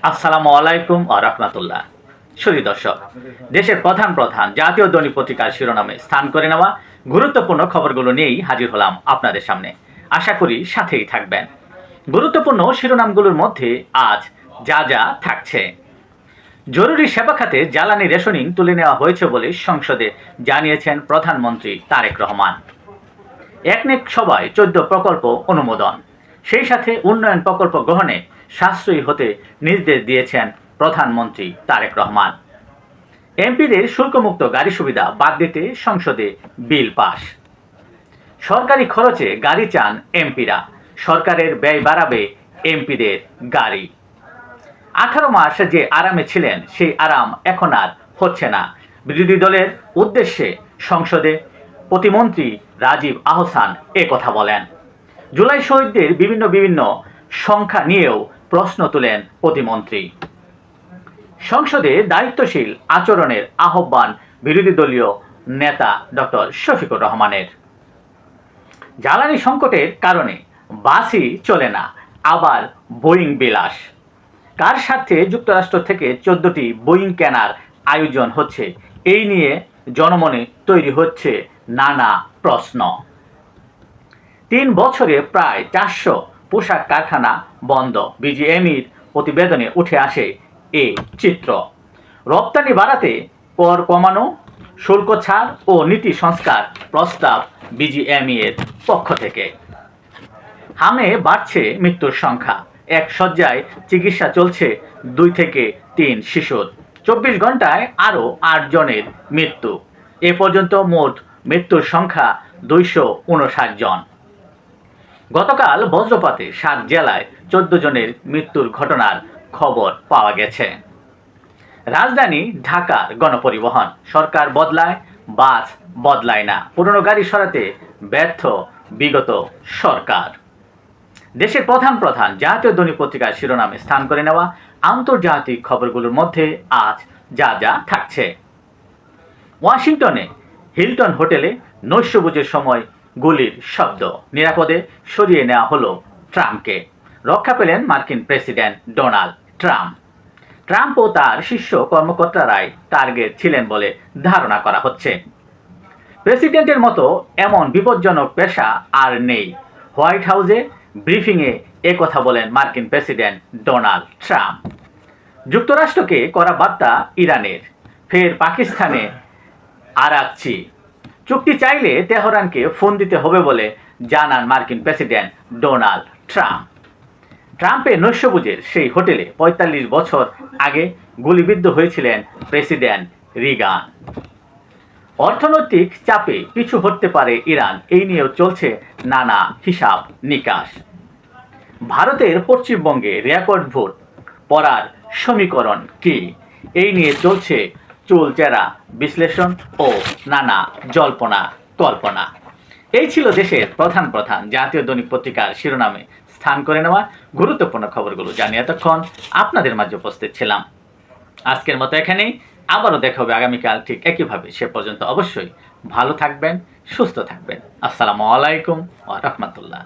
আসসালামু আলাইকুম ওয়া রাহমাতুল্লাহ। সুধী দর্শক, দেশের প্রধান প্রধান জাতীয় দৈনিক পত্রিকার শিরোনামে স্থান করে নেওয়া গুরুত্বপূর্ণ খবরগুলো নিয়েই হাজির হলাম আপনাদের সামনে। আশা করি সাথেই থাকবেন। গুরুত্বপূর্ণ শিরোনামগুলোর মধ্যে আজ যা যা থাকছে: জরুরি সেবা খাতে জ্বালানি রেশনিং তুলে নেওয়া হয়েছে বলে সংসদে জানিয়েছেন প্রধানমন্ত্রী তারেক রহমান। একনেক সভায় 14 প্রকল্প অনুমোদন, সেই সাথে উন্নয়ন প্রকল্প গ্রহণে সাশ্রয়ী হতে নির্দেশ দিয়েছেন প্রধানমন্ত্রী তারেক রহমান। এমপিদের শুল্কমুক্ত গাড়ি সুবিধা বাদ দিতে সংসদে বিল পাস। সরকারি খরচে গাড়ি চান এমপিরা, সরকারের ব্যয় বাড়াবে এমপিদের গাড়ি। 18 মাস যে আরামে ছিলেন সেই আরাম এখন আর হচ্ছে না, বিরোধী দলের উদ্দেশ্যে সংসদে প্রতিমন্ত্রী রাজীব আহসান কথা বলেন। জুলাই শহীদদের বিভিন্ন সংখ্যা নিয়েও প্রশ্ন তোলেন প্রতিমন্ত্রী। সংসদে দায়িত্বশীল আচরণের আহ্বান বিরোধী দলীয় নেতা ডক্টর শফিকুর রহমানের। জ্বালানি সংকটের কারণে বাসই চলে না, আবার বোয়িং বিলাস। কার স্বার্থে যুক্তরাষ্ট্র থেকে 14টি বোয়িং কেনার আয়োজন হচ্ছে, এই নিয়ে জনমনে তৈরি হচ্ছে নানা প্রশ্ন। 3 বছরে প্রায় 400 পোশাক কারখানা বন্ধ, বিজিএমইর প্রতিবেদনে উঠে আসে এই চিত্র। রপ্তানি বাড়াতে কর কমানো, শুল্ক ছাড় ও নীতি সংস্কার প্রস্তাব বিজিএমইএর পক্ষ থেকে। হামে বাড়ছে মৃত্যুর সংখ্যা, এক শয্যায় চিকিৎসা চলছে 2 থেকে 3 শিশুর। 24 ঘন্টায় আরও 8 জনের মৃত্যু। এ পর্যন্ত মোট মৃত্যুর সংখ্যা 259 জন। গতকাল বজ্রপাতে 7 জেলায় 14 জনের মৃত্যুর ঘটনার খবর পাওয়া গেছে। রাজধানী ঢাকার গণপরিবহন, সরকার বদলায় বাস বদলায় না, পুরনো গাড়ি সরাতে ব্যর্থ বিগত সরকার। দেশের প্রধান প্রধান জাতীয় দৈনিক পত্রিকার শিরোনামে স্থান করে নেওয়া আন্তর্জাতিক খবরগুলোর মধ্যে আজ যা যা থাকছে: ওয়াশিংটনে হিলটন হোটেলে নৈশভোজের সময় গুলির শব্দ, নিরাপদে সরিয়ে নেওয়া হলো ট্রাম্পকে। রক্ষা পেলেন মার্কিন প্রেসিডেন্ট ডোনাল্ড ট্রাম্প। ট্রাম্প ও তার শীর্ষ কর্মকর্তারাই টার্গেট ছিলেন বলে ধারণা করা হচ্ছে। প্রেসিডেন্টের মতো এমন বিপজ্জনক পেশা আর নেই। হোয়াইট হাউসে ব্রিফিংয়ে কথা বলেন মার্কিন প্রেসিডেন্ট ডোনাল্ড ট্রাম্প। যুক্তরাষ্ট্রকে করা বার্তা ইরানের, ফের পাকিস্তানে আরাকচি। চুক্তি চাইলে তেহরানকে ফোন দিতে হবে বলে জানান মার্কিন প্রেসিডেন্ট ডোনাল্ড ট্রাম্প। ট্রাম্পের নৈশভোজের সেই হোটেলে 45 বছর আগে গুলিবিদ্ধ হয়েছিলেন প্রেসিডেন্ট রিগান। অর্থনৈতিক চাপে পিছু হটতে পারে ইরান, এই নিয়েও চলছে নানা হিসাব নিকাশ। ভারতের পশ্চিমবঙ্গে রেকর্ড ভোট পড়ার সমীকরণ কি, এই নিয়ে চলছে চুলচেরা বিশ্লেষণ ও নানা জল্পনা কল্পনা। এই ছিল দেশের প্রধান প্রধান জাতীয় দৈনিক পত্রিকার শিরোনামে স্থান করে নেওয়া গুরুত্বপূর্ণ খবরগুলো জানিয়ে এতক্ষণ আপনাদের মাঝে উপস্থিত ছিলাম। আজকের মতো এখানেই, আবারও দেখা হবে আগামীকাল ঠিক একইভাবে। সে পর্যন্ত অবশ্যই ভালো থাকবেন, সুস্থ থাকবেন। আসসালামু আলাইকুম ওয়া রাহমাতুল্লাহ।